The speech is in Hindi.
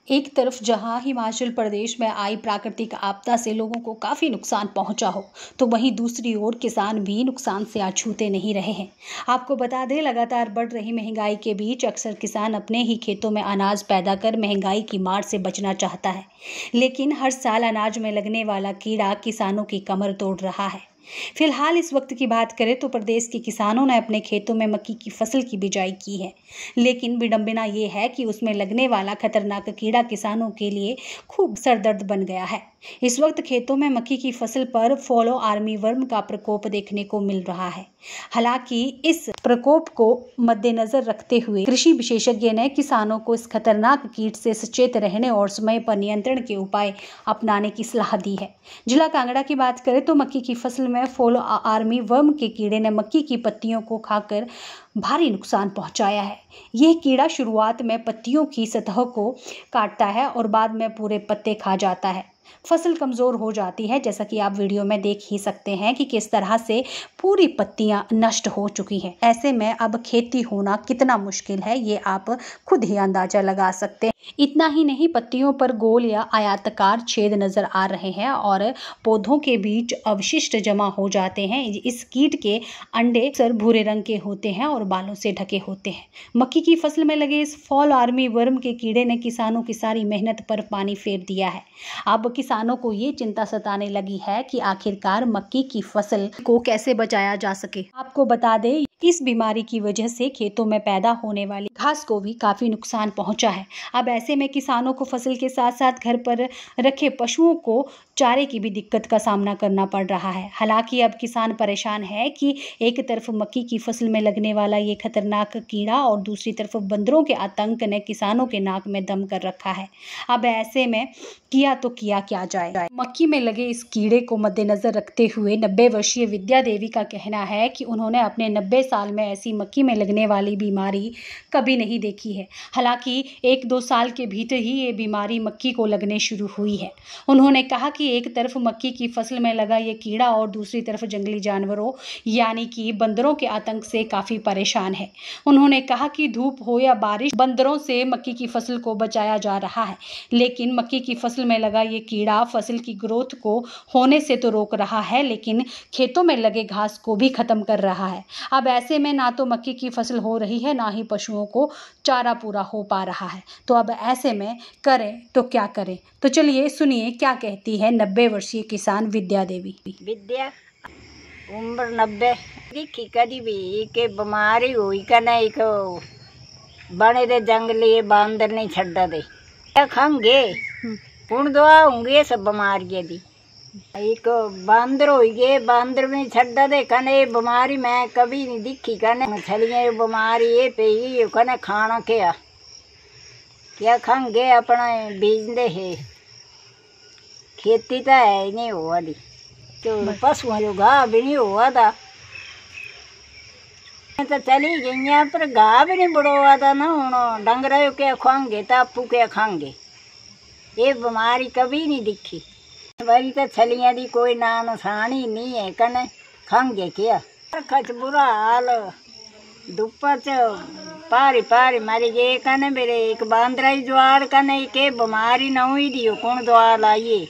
एक तरफ जहां हिमाचल प्रदेश में आई प्राकृतिक आपदा से लोगों को काफ़ी नुकसान पहुंचा हो, तो वहीं दूसरी ओर किसान भी नुकसान से अछूते नहीं रहे हैं। आपको बता दें, लगातार बढ़ रही महंगाई के बीच अक्सर किसान अपने ही खेतों में अनाज पैदा कर महंगाई की मार से बचना चाहता है, लेकिन हर साल अनाज में लगने वाला कीड़ा किसानों की कमर तोड़ रहा है। फिलहाल इस वक्त की बात करें तो प्रदेश के किसानों ने अपने खेतों में मक्की की फसल की बिजाई की है, लेकिन विडंबना ये है कि उसमें लगने वाला खतरनाक कीड़ा किसानों के लिए खूब सरदर्द बन गया है। इस वक्त खेतों में मक्की की फसल पर फॉलो आर्मी वर्म का प्रकोप देखने को मिल रहा है। हालांकि इस प्रकोप को मद्देनजर रखते हुए कृषि विशेषज्ञ ने किसानों को इस खतरनाक कीट से सचेत रहने और समय पर नियंत्रण के उपाय अपनाने की सलाह दी है। जिला कांगड़ा की बात करें तो मक्की की फसल में फॉलो आर्मी वर्म के कीड़े ने मक्की की पत्तियों को खाकर भारी नुकसान पहुंचाया है। यह कीड़ा शुरुआत में पत्तियों की सतह को काटता है और बाद में पूरे पत्ते खा जाता है। फसल कमजोर हो जाती है, जैसा कि आप वीडियो में देख ही सकते हैं कि किस तरह से पूरी पत्तियां नष्ट हो चुकी हैं। ऐसे में अब खेती होना कितना मुश्किल है, ये आप खुद ही अंदाजा लगा सकते हैं। इतना ही नहीं, पत्तियों पर गोल या आयताकार छेद नजर आ रहे हैं और पौधों के बीच अवशिष्ट जमा हो जाते हैं। इस कीट के अंडे अक्सर भूरे रंग के होते हैं और बालों से ढके होते हैं। मक्की की फसल में लगे इस फॉल आर्मी वर्म के कीड़े ने किसानों की सारी मेहनत पर पानी फेर दिया है। अब किसानों को ये चिंता सताने लगी है कि आखिरकार मक्की की फसल को कैसे बचाया जा सके। आपको बता दें, इस बीमारी की वजह से खेतों में पैदा होने वाली घास को भी काफी नुकसान पहुंचा है। अब ऐसे में किसानों को फसल के साथ साथ घर पर रखे पशुओं को चारे की भी दिक्कत का सामना करना पड़ रहा है। हालांकि अब किसान परेशान है कि एक तरफ मक्की की फसल में लगने वाला ये खतरनाक कीड़ा और दूसरी तरफ बंदरों के आतंक ने किसानों के नाक में दम कर रखा है। अब ऐसे में किया तो किया क्या जाए। मक्की में लगे इस कीड़े को मद्देनजर रखते हुए 90 वर्षीय विद्या देवी का कहना है कि उन्होंने अपने 90 साल में ऐसी मक्की में लगने वाली बीमारी कभी नहीं देखी है। हालांकि 1-2 साल के भीतर ही ये बीमारी मक्की को लगने शुरू हुई है। उन्होंने कहा कि एक तरफ मक्की की फसल में लगा ये कीड़ा और दूसरी तरफ जंगली जानवरों यानी कि बंदरों के आतंक से काफी परेशान है। उन्होंने कहा कि धूप हो या बारिश, बंदरों से मक्की की फसल को बचाया जा रहा है, लेकिन मक्की की फसल में लगा ये कीड़ा फसल की ग्रोथ को होने से तो रोक रहा है, लेकिन खेतों में लगे घास को भी खत्म कर रहा है। अब ऐसे में ना तो मक्की की फसल हो रही है, ना ही पशुओं को चारा पूरा हो पा रहा है। तो अब ऐसे में करें तो क्या करें, तो चलिए सुनिए क्या कहती है 90 वर्षीय किसान विद्या देवी। विद्या उम्र 90 दिखी कदी भी के बीमारी हुई कने एक बने दे जंगली बांदर नहीं छड्डा दे खंगे हुण दवा होंगे सब बीमारियां दी एक बांदर हो गए, बांदर नहीं छड्डा दे कने बीमारी मैं कभी नहीं दिखी कने छलियां बीमारी ये पई कने खाना क्या खंगे अपना बीजते है खेती तो है ही नहीं हुआ दी तो पशुओं जो घाह भी नहीं हुआ था तो चली गई पर घाह भी नहीं बढ़ोआ था ना। हूँ डंगर क्या खाएंगे तो आपू क्या खाएंगे, ये बीमारी कभी नहीं दिखी। वही तो छलियां दी कोई नानसानी नहीं है कने खाएंगे क्या खच बुरा हाल धुप्पा च पारी मारी गए कने मेरे एक बांदरा ज्वार कने के बीमारी न हुई दी कौन दवा लाइए।